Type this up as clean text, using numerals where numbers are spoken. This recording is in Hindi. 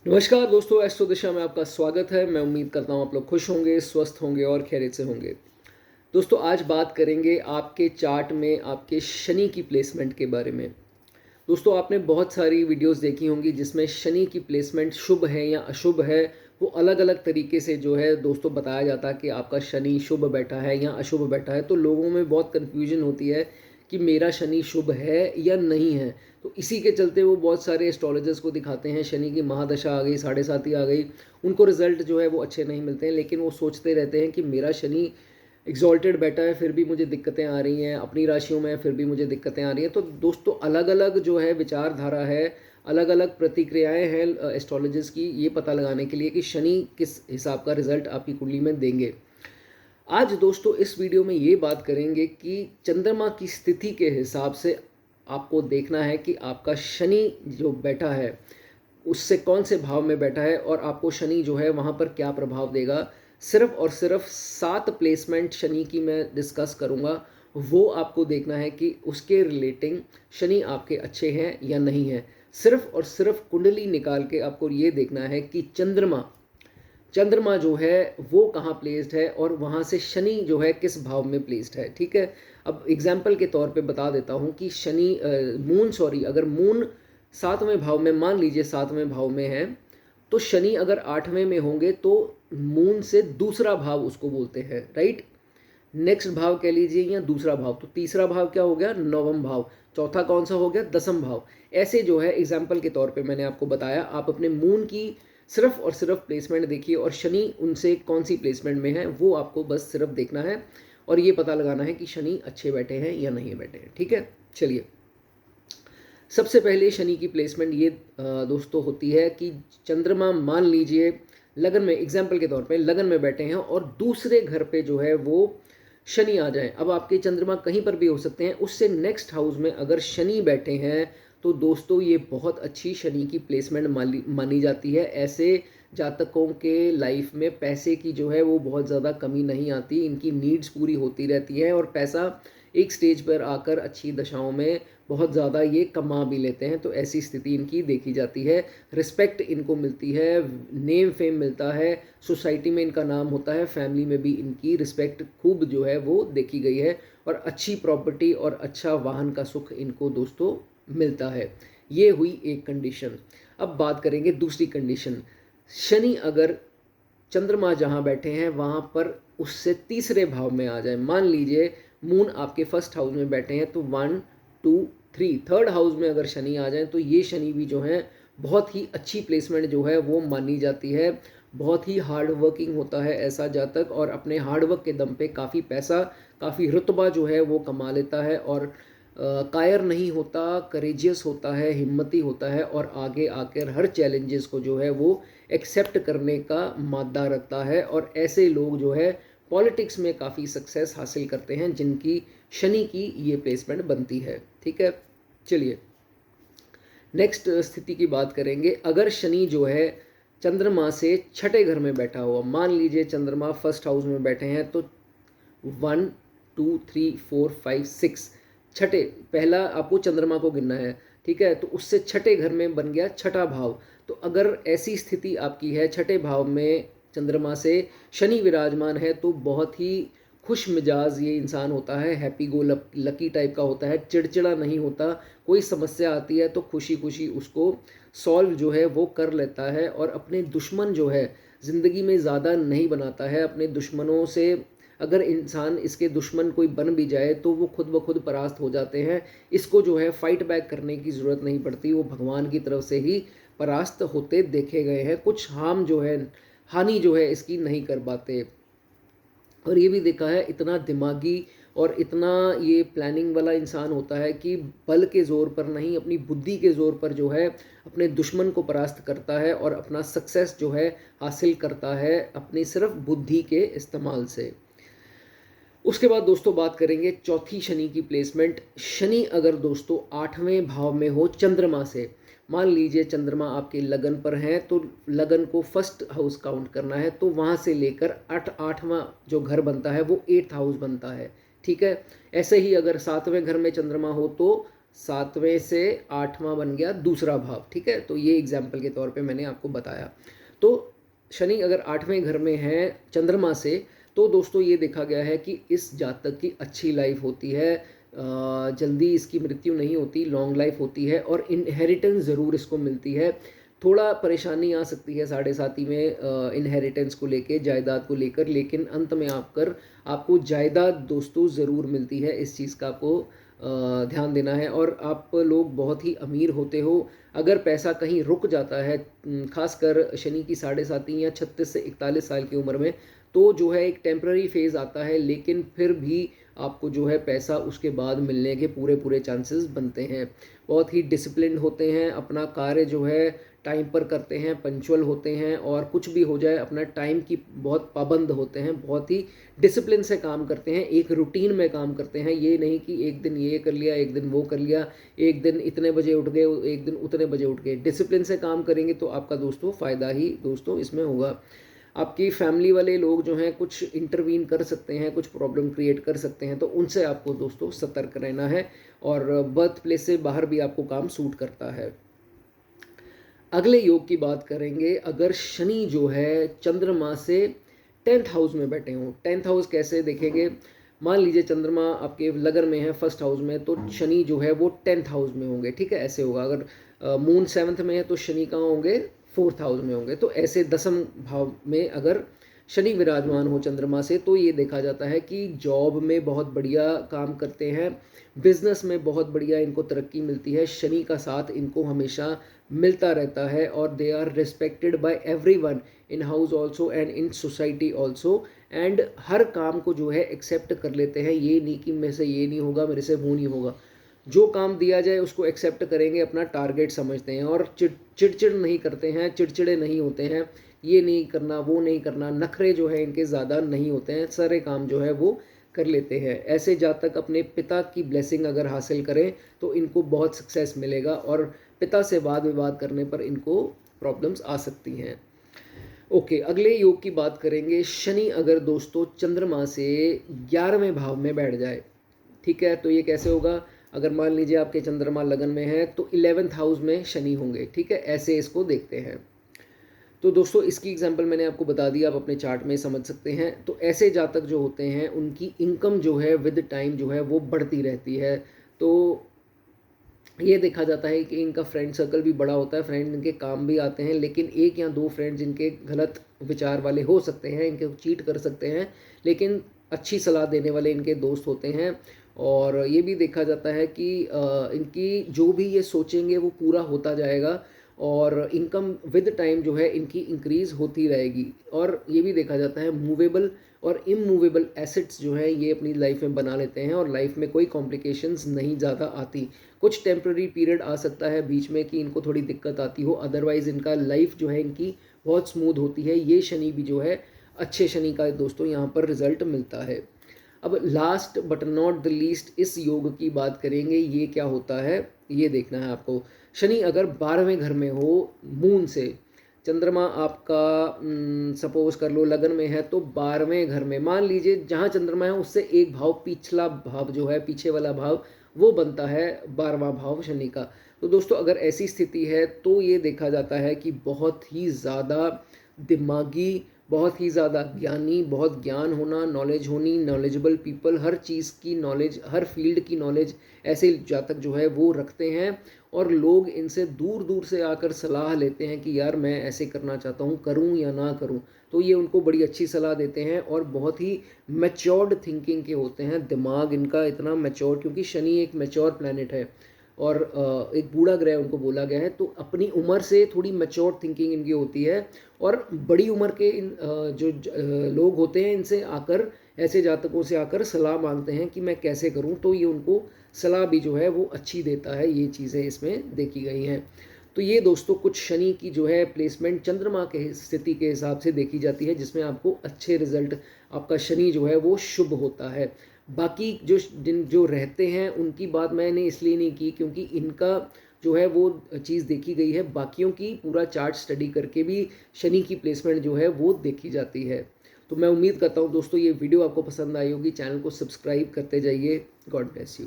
नमस्कार दोस्तों, एस्ट्रो दिशा में आपका स्वागत है। मैं उम्मीद करता हूँ आप लोग खुश होंगे, स्वस्थ होंगे और खैरियत से होंगे। दोस्तों, आज बात करेंगे आपके चार्ट में आपके शनि की प्लेसमेंट के बारे में। दोस्तों, आपने बहुत सारी वीडियोस देखी होंगी जिसमें शनि की प्लेसमेंट शुभ है या अशुभ है। वो अलग अलग तरीके से जो है दोस्तों बताया जाता है कि आपका शनि शुभ बैठा है या अशुभ बैठा है। तो लोगों में बहुत कन्फ्यूजन होती है कि मेरा शनि शुभ है या नहीं है। तो इसी के चलते वो बहुत सारे एस्ट्रोलॉजर्स को दिखाते हैं, शनि की महादशा आ गई, साढ़े साती आ गई, उनको रिजल्ट जो है वो अच्छे नहीं मिलते हैं। लेकिन वो सोचते रहते हैं कि मेरा शनि एग्जॉल्टेड बैठा है फिर भी मुझे दिक्कतें आ रही हैं, अपनी राशियों में फिर भी मुझे दिक्कतें आ रही हैं। तो दोस्तों, अलग अलग जो है विचारधारा है, अलग अलग प्रतिक्रियाएं हैं एस्ट्रोलॉजिस्ट की, ये पता लगाने के लिए कि शनि किस हिसाब का रिजल्ट आपकी कुंडली में देंगे। आज दोस्तों इस वीडियो में ये बात करेंगे कि चंद्रमा की स्थिति के हिसाब से आपको देखना है कि आपका शनि जो बैठा है उससे कौन से भाव में बैठा है और आपको शनि जो है वहाँ पर क्या प्रभाव देगा। सिर्फ और सिर्फ 7 प्लेसमेंट शनि की मैं डिस्कस करूँगा। वो आपको देखना है कि उसके रिलेटिंग शनि आपके अच्छे हैं या नहीं है। सिर्फ और सिर्फ कुंडली निकाल के आपको ये देखना है कि चंद्रमा चंद्रमा जो है वो कहाँ प्लेस्ड है और वहाँ से शनि जो है किस भाव में प्लेस्ड है। ठीक है, अब एग्जाम्पल के तौर पे बता देता हूँ कि शनि मून सॉरी अगर मून 7वें भाव में, मान लीजिए 7वें भाव में है, तो शनि अगर 8वें में होंगे तो मून से दूसरा भाव उसको बोलते हैं, राइट। नेक्स्ट भाव कह लीजिए या दूसरा भाव, तो तीसरा भाव क्या हो गया, नवम भाव। चौथा कौन सा हो गया, दसम भाव। ऐसे जो है एग्जाम्पल के तौर पे मैंने आपको बताया, आप अपने मून की सिर्फ और सिर्फ प्लेसमेंट देखिए और शनि उनसे कौन सी प्लेसमेंट में है वो आपको बस सिर्फ देखना है और ये पता लगाना है कि शनि अच्छे बैठे हैं या नहीं बैठे हैं। ठीक है, चलिए सबसे पहले शनि की प्लेसमेंट ये दोस्तों होती है कि चंद्रमा मान लीजिए लगन में, एग्जाम्पल के तौर पे लगन में बैठे हैं और दूसरे घर पे जो है वो शनि आ जाए। अब आपके चंद्रमा कहीं पर भी हो सकते हैं, उससे नेक्स्ट हाउस में अगर शनि बैठे हैं तो दोस्तों ये बहुत अच्छी शनि की प्लेसमेंट मानी जाती है। ऐसे जातकों के लाइफ में पैसे की जो है वो बहुत ज़्यादा कमी नहीं आती, इनकी नीड्स पूरी होती रहती है और पैसा एक स्टेज पर आकर अच्छी दशाओं में बहुत ज़्यादा ये कमा भी लेते हैं। तो ऐसी स्थिति इनकी देखी जाती है, रिस्पेक्ट इनको मिलती है, नेम फेम मिलता है, सोसाइटी में इनका नाम होता है, फैमिली में भी इनकी रिस्पेक्ट खूब जो है वो देखी गई है और अच्छी प्रॉपर्टी और अच्छा वाहन का सुख इनको दोस्तों मिलता है। ये हुई एक कंडीशन। अब बात करेंगे दूसरी कंडीशन। शनि अगर चंद्रमा जहाँ बैठे हैं वहाँ पर उससे तीसरे भाव में आ जाए, मान लीजिए मून आपके फर्स्ट हाउस में बैठे हैं तो 1 2 3 थर्ड हाउस में अगर शनि आ जाए तो ये शनि भी जो है बहुत ही अच्छी प्लेसमेंट जो है वो मानी जाती है। बहुत ही हार्ड वर्किंग होता है ऐसा जातक और अपने हार्ड वर्क के दम पे काफ़ी पैसा, काफ़ी रुतबा जो है वो कमा लेता है और कायर नहीं होता, करेजियस होता है, हिम्मती होता है और आगे आकर हर चैलेंजेस को जो है वो एक्सेप्ट करने का मादा रखता है। और ऐसे लोग जो है पॉलिटिक्स में काफ़ी सक्सेस हासिल करते हैं जिनकी शनि की ये प्लेसमेंट बनती है। ठीक है, चलिए नेक्स्ट स्थिति की बात करेंगे। अगर शनि जो है चंद्रमा से छठे घर में बैठा हुआ, मान लीजिए चंद्रमा फर्स्ट हाउस में बैठे हैं तो 1 2 3 4 5 6 छठे, पहला आपको चंद्रमा को गिनना है। ठीक है, तो उससे छठे घर में बन गया छठा भाव। तो अगर ऐसी स्थिति आपकी है, छठे भाव में चंद्रमा से शनि विराजमान है, तो बहुत ही खुश मिजाज ये इंसान होता है, हैप्पी गो लकी टाइप का होता है, चिड़चिड़ा नहीं होता। कोई समस्या आती है तो खुशी खुशी उसको सॉल्व जो है वो कर लेता है और अपने दुश्मन जो है ज़िंदगी में ज़्यादा नहीं बनाता है। अपने दुश्मनों से अगर इंसान, इसके दुश्मन कोई बन भी जाए तो वो खुद ब खुद परास्त हो जाते हैं। इसको जो है फाइट बैक करने की ज़रूरत नहीं पड़ती, वो भगवान की तरफ से ही परास्त होते देखे गए हैं। कुछ हार्म जो है, हानि जो है इसकी नहीं कर पाते। और ये भी देखा है, इतना दिमागी और इतना ये प्लानिंग वाला इंसान होता है कि बल के ज़ोर पर नहीं, अपनी बुद्धि के ज़ोर पर जो है अपने दुश्मन को परास्त करता है और अपना सक्सेस जो है हासिल करता है अपनी सिर्फ बुद्धि के इस्तेमाल से। उसके बाद दोस्तों बात करेंगे चौथी शनि की प्लेसमेंट। शनि अगर दोस्तों 8वें भाव में हो चंद्रमा से, मान लीजिए चंद्रमा आपके लगन पर हैं तो लगन को फर्स्ट हाउस काउंट करना है, तो वहाँ से लेकर 8वां जो घर बनता है वो 8th हाउस बनता है। ठीक है, ऐसे ही अगर 7वें घर में चंद्रमा हो तो 7वें से 8वां बन गया दूसरा भाव, ठीक है। तो ये एग्जाम्पल के तौर पे मैंने आपको बताया। तो शनि अगर 8वें घर में है चंद्रमा से, तो दोस्तों ये देखा गया है कि इस जातक की अच्छी लाइफ होती है, जल्दी इसकी मृत्यु नहीं होती, लॉन्ग लाइफ होती है और इनहेरिटेंस ज़रूर इसको मिलती है। थोड़ा परेशानी आ सकती है साढ़े साथी में इनहेरिटेंस को लेके, जायदाद को लेकर, लेकिन अंत में आपको जायदाद दोस्तों ज़रूर मिलती है। इस चीज़ का आपको ध्यान देना है। और आप लोग बहुत ही अमीर होते हो। अगर पैसा कहीं रुक जाता है, खासकर शनि की साढ़े साथी या 36 से 41 साल की उम्र में, तो जो है एक टेम्प्ररी फेज़ आता है, लेकिन फिर भी आपको जो है पैसा उसके बाद मिलने के पूरे पूरे चांसेस बनते हैं। बहुत ही डिसिप्लिन्ड होते हैं, अपना कार्य जो है टाइम पर करते हैं, पंक्चुअल होते हैं, और कुछ भी हो जाए अपना टाइम की बहुत पाबंद होते हैं, बहुत ही डिसिप्लिन से काम करते हैं, एक रूटीन में काम करते हैं। ये नहीं कि एक दिन ये कर लिया, एक दिन वो कर लिया, एक दिन इतने बजे उठ गए, एक दिन उतने बजे उठ गए। डिसिप्लिन से काम करेंगे तो आपका दोस्तों फ़ायदा ही दोस्तों इसमें होगा। आपकी फैमिली वाले लोग जो हैं कुछ इंटरवीन कर सकते हैं, कुछ प्रॉब्लम क्रिएट कर सकते हैं, तो उनसे आपको दोस्तों सतर्क रहना है। और बर्थ प्लेस से बाहर भी आपको काम सूट करता है। अगले योग की बात करेंगे। अगर शनि जो है चंद्रमा से 10th हाउस में बैठे हों, 10th हाउस कैसे देखेंगे? मान लीजिए चंद्रमा आपके लगन में है 1st हाउस में, तो शनि जो है वो 10th हाउस में होंगे, ठीक है। ऐसे होगा। अगर मून 7th में है तो शनि कहाँ होंगे? 4th हाउस में होंगे। तो ऐसे 10th भाव में अगर शनि विराजमान हो चंद्रमा से, तो ये देखा जाता है कि जॉब में बहुत बढ़िया काम करते हैं, बिजनेस में बहुत बढ़िया इनको तरक्की मिलती है, शनि का साथ इनको हमेशा मिलता रहता है, और they are respected by everyone in house also and in society also. And हर काम को जो है एक्सेप्ट कर लेते हैं। ये नहीं कि मेरे से ये नहीं होगा, मेरे से वो नहीं होगा। जो काम दिया जाए उसको एक्सेप्ट करेंगे, अपना टारगेट समझते हैं, और चिड़चिड़ नहीं करते हैं, चिड़चिड़े नहीं होते हैं। ये नहीं करना, वो नहीं करना, नखरे जो है इनके ज़्यादा नहीं होते हैं, सारे काम जो है वो कर लेते हैं। ऐसे जातक अपने पिता की ब्लेसिंग अगर हासिल करें तो इनको बहुत सक्सेस मिलेगा, और पिता से वाद विवाद करने पर इनको प्रॉब्लम्स आ सकती हैं। ओके, अगले योग की बात करेंगे। शनि अगर दोस्तों चंद्रमा से 11वें भाव में बैठ जाए, ठीक है, तो ये कैसे होगा? अगर मान लीजिए आपके चंद्रमा लगन में है तो 11th हाउस में शनि होंगे, ठीक है। ऐसे इसको देखते हैं। तो दोस्तों इसकी एग्जांपल मैंने आपको बता दिया, आप अपने चार्ट में समझ सकते हैं। तो ऐसे जातक जो होते हैं उनकी इनकम जो है विद टाइम जो है वो बढ़ती रहती है। तो ये देखा जाता है कि इनका फ्रेंड सर्कल भी बड़ा होता है, फ्रेंड इनके काम भी आते हैं, लेकिन एक या दो फ्रेंड्स इनके गलत विचार वाले हो सकते हैं, इनके चीट कर सकते हैं, लेकिन अच्छी सलाह देने वाले इनके दोस्त होते हैं। और ये भी देखा जाता है कि इनकी जो भी ये सोचेंगे वो पूरा होता जाएगा, और इनकम विद टाइम जो है इनकी इंक्रीज होती रहेगी। और ये भी देखा जाता है मूवेबल और इमूवेबल एसेट्स जो है ये अपनी लाइफ में बना लेते हैं, और लाइफ में कोई कॉम्प्लिकेशंस नहीं ज़्यादा आती। कुछ टेम्प्ररी पीरियड आ सकता है बीच में कि इनको थोड़ी दिक्कत आती हो, अदरवाइज़ इनका लाइफ जो है इनकी बहुत स्मूथ होती है। ये शनि भी जो है अच्छे शनि का दोस्तों यहाँ पर रिजल्ट मिलता है। अब last but not the least इस योग की बात करेंगे। ये क्या होता है ये देखना है आपको। शनि अगर 12वें घर में हो मून से, चंद्रमा आपका सपोज कर लो लगन में है, तो 12वें घर में मान लीजिए जहाँ चंद्रमा है उससे एक भाव पिछला भाव जो है, पीछे वाला भाव, वो बनता है 12वां भाव शनि का। तो दोस्तों अगर ऐसी स्थिति है तो ये देखा जाता है कि बहुत ही ज़्यादा दिमागी, बहुत ही ज़्यादा ज्ञानी, बहुत ज्ञान होना, नॉलेज होनी, नॉलेजेबल पीपल, हर चीज़ की नॉलेज, हर फील्ड की नॉलेज ऐसे जातक जो है वो रखते हैं। और लोग इनसे दूर दूर से आकर सलाह लेते हैं कि यार मैं ऐसे करना चाहता हूँ, करूँ या ना करूँ। तो ये उनको बड़ी अच्छी सलाह देते हैं, और बहुत ही मैच्योर्ड थिंकिंग के होते हैं, दिमाग इनका इतना मैच्योर, क्योंकि शनि एक मैच्योर प्लैनेट है और एक बूढ़ा ग्रह उनको बोला गया है। तो अपनी उम्र से थोड़ी मैच्योर थिंकिंग इनकी होती है, और बड़ी उम्र के लोग होते हैं इनसे आकर, ऐसे जातकों से आकर सलाह मांगते हैं कि मैं कैसे करूं, तो ये उनको सलाह भी जो है वो अच्छी देता है। ये चीज़ें इसमें देखी गई हैं। तो ये दोस्तों कुछ शनि की जो है प्लेसमेंट चंद्रमा के स्थिति के हिसाब से देखी जाती है, जिसमें आपको अच्छे रिजल्ट, आपका शनि जो है वो शुभ होता है। बाकी जो रहते हैं उनकी बात मैंने इसलिए नहीं की क्योंकि इनका जो है वो चीज़ देखी गई है, बाकियों की पूरा चार्ट स्टडी करके भी शनि की प्लेसमेंट जो है वो देखी जाती है। तो मैं उम्मीद करता हूँ दोस्तों ये वीडियो आपको पसंद आई होगी। चैनल को सब्सक्राइब करते जाइए। God bless you.